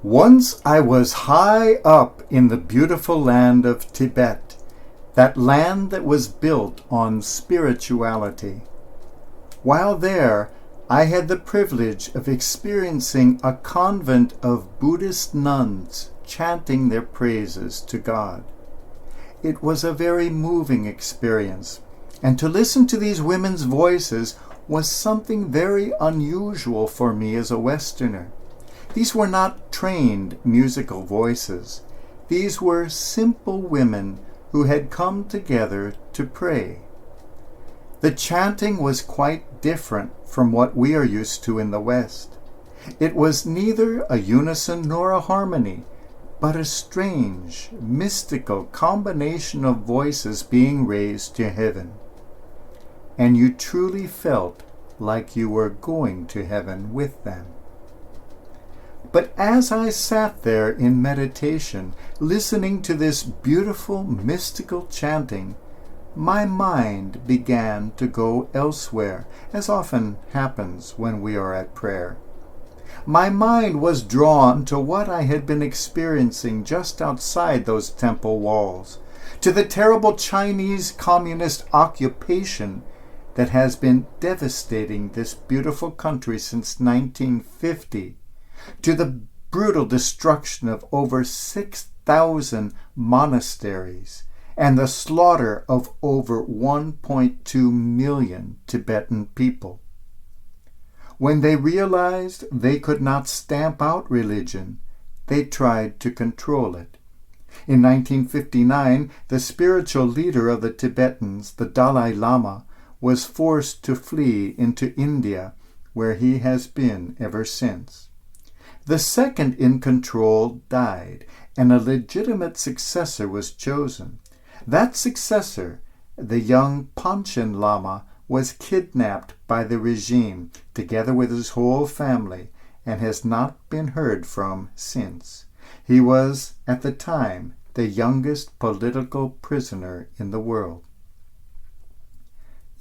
Once I was high up in the beautiful land of Tibet, that land that was built on spirituality. While there, I had the privilege of experiencing a convent of Buddhist nuns chanting their praises to God. It was a very moving experience, and to listen to these women's voices was something very unusual for me as a Westerner. These were not trained musical voices. These were simple women who had come together to pray. The chanting was quite different from what we are used to in the West. It was neither a unison nor a harmony, but a strange, mystical combination of voices being raised to heaven. And you truly felt like you were going to heaven with them. But as I sat there in meditation, listening to this beautiful mystical chanting, my mind began to go elsewhere, as often happens when we are at prayer. My mind was drawn to what I had been experiencing just outside those temple walls, to the terrible Chinese communist occupation that has been devastating this beautiful country since 1950, to the brutal destruction of over 6,000 monasteries and the slaughter of over 1.2 million Tibetan people. When they realized they could not stamp out religion, they tried to control it. In 1959, the spiritual leader of the Tibetans, the Dalai Lama, was forced to flee into India, where he has been ever since. The second in control died, and a legitimate successor was chosen. That successor, the young Panchen Lama, was kidnapped by the regime, together with his whole family, and has not been heard from since. He was, at the time, the youngest political prisoner in the world.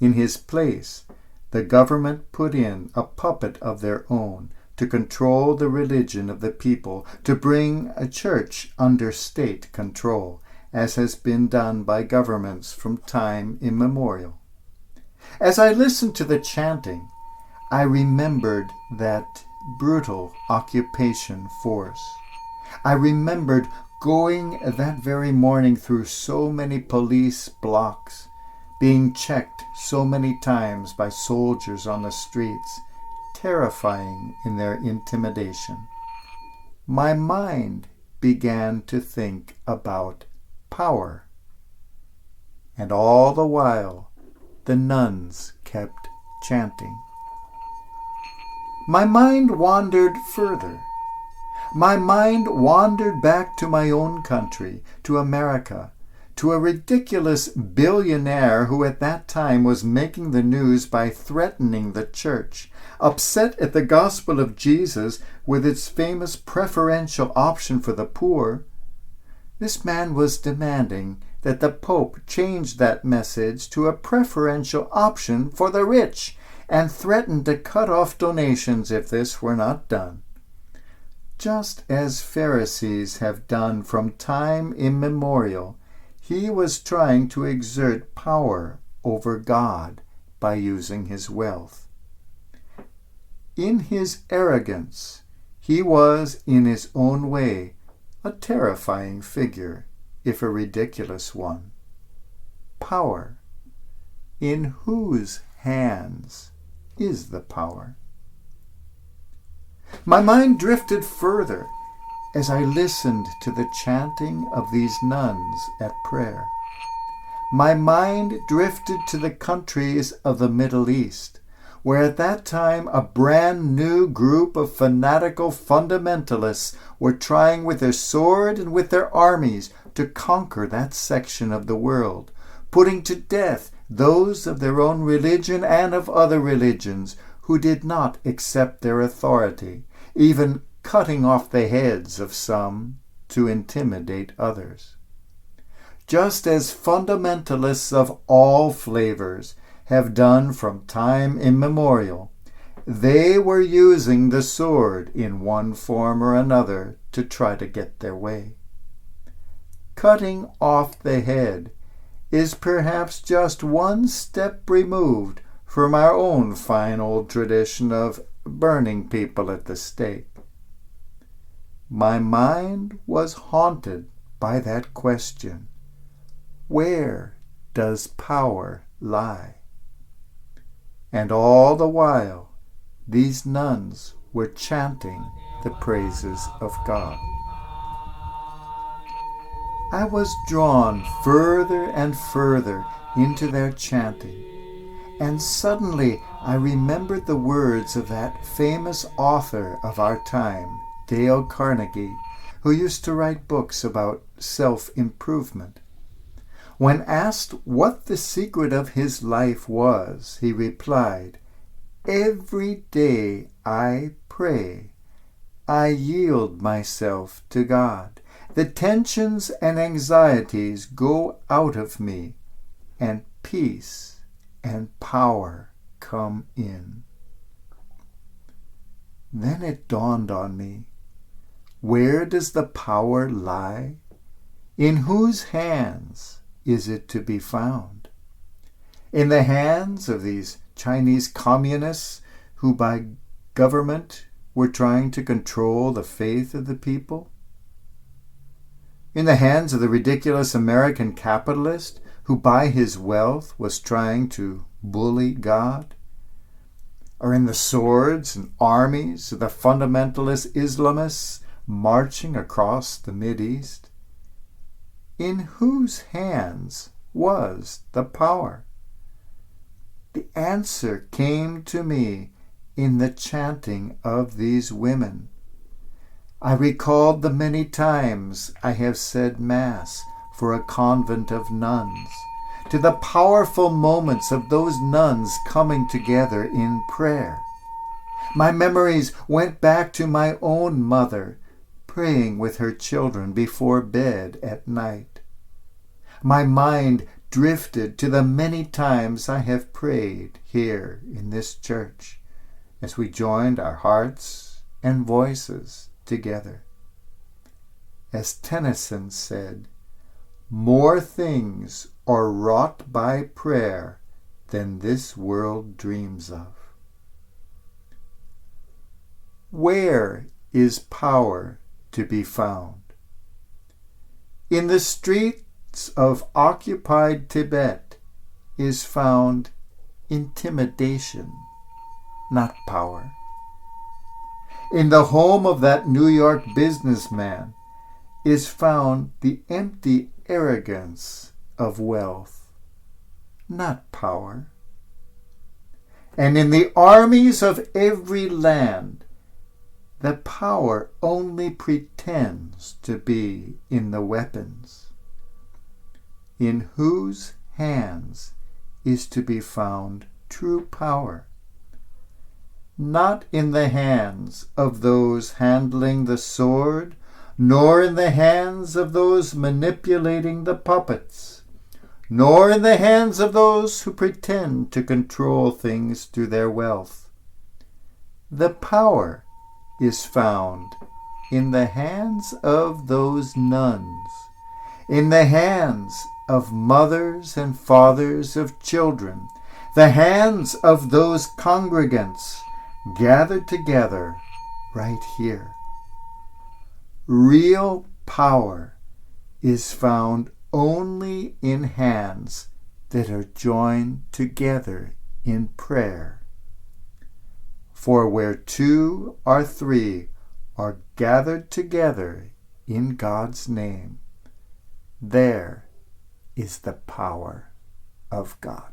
In his place, the government put in a puppet of their own, to control the religion of the people, to bring a church under state control, as has been done by governments from time immemorial. As I listened to the chanting, I remembered that brutal occupation force. I remembered going that very morning through so many police blocks, being checked so many times by soldiers on the streets, terrifying in their intimidation. My mind began to think about power. And all the while, the nuns kept chanting. My mind wandered further. My mind wandered back to my own country, to America, to a ridiculous billionaire who at that time was making the news by threatening the church, upset at the gospel of Jesus with its famous preferential option for the poor. This man was demanding that the Pope change that message to a preferential option for the rich, and threatened to cut off donations if this were not done. Just as Pharisees have done from time immemorial, he was trying to exert power over God by using his wealth. In his arrogance, he was, in his own way, a terrifying figure, if a ridiculous one. Power. In whose hands is the power? My mind drifted further as I listened to the chanting of these nuns at prayer. My mind drifted to the countries of the Middle East, where at that time a brand new group of fanatical fundamentalists were trying with their sword and with their armies to conquer that section of the world, putting to death those of their own religion and of other religions who did not accept their authority, even cutting off the heads of some to intimidate others. Just as fundamentalists of all flavors have done from time immemorial, They were using the sword in one form or another to try to get their way. Cutting off the head is perhaps just one step removed from our own fine old tradition of burning people at the stake. My mind was haunted by that question. Where does power lie? And all the while, these nuns were chanting the praises of God. I was drawn further and further into their chanting, and suddenly I remembered the words of that famous author of our time, Dale Carnegie, who used to write books about self-improvement. When asked what the secret of his life was, he replied, "Every day I pray. I yield myself to God. The tensions and anxieties go out of me, and peace and power come in." Then it dawned on me, where does the power lie? In whose hands is it to be found? In the hands of these Chinese communists who by government were trying to control the faith of the people? In the hands of the ridiculous American capitalist who by his wealth was trying to bully God? Or in the swords and armies of the fundamentalist Islamists marching across the Mideast? In whose hands was the power? The answer came to me in the chanting of these women. I recalled the many times I have said Mass for a convent of nuns, to the powerful moments of those nuns coming together in prayer. My memories went back to my own mother, praying with her children before bed at night. My mind drifted to the many times I have prayed here in this church as we joined our hearts and voices together. As Tennyson said, "More things are wrought by prayer than this world dreams of." Where is power to be found? In the streets of occupied Tibet is found intimidation, not power. In the home of that New York businessman is found the empty arrogance of wealth, not power. And in the armies of every land, the power only pretends to be in the weapons. In whose hands is to be found true power? Not in the hands of those handling the sword, nor in the hands of those manipulating the puppets, nor in the hands of those who pretend to control things through their wealth. The power is found in the hands of those nuns, in the hands of mothers and fathers of children, the hands of those congregants gathered together right here. Real power is found only in hands that are joined together in prayer. For where 2 or 3 are gathered together in God's name, there is the power of God.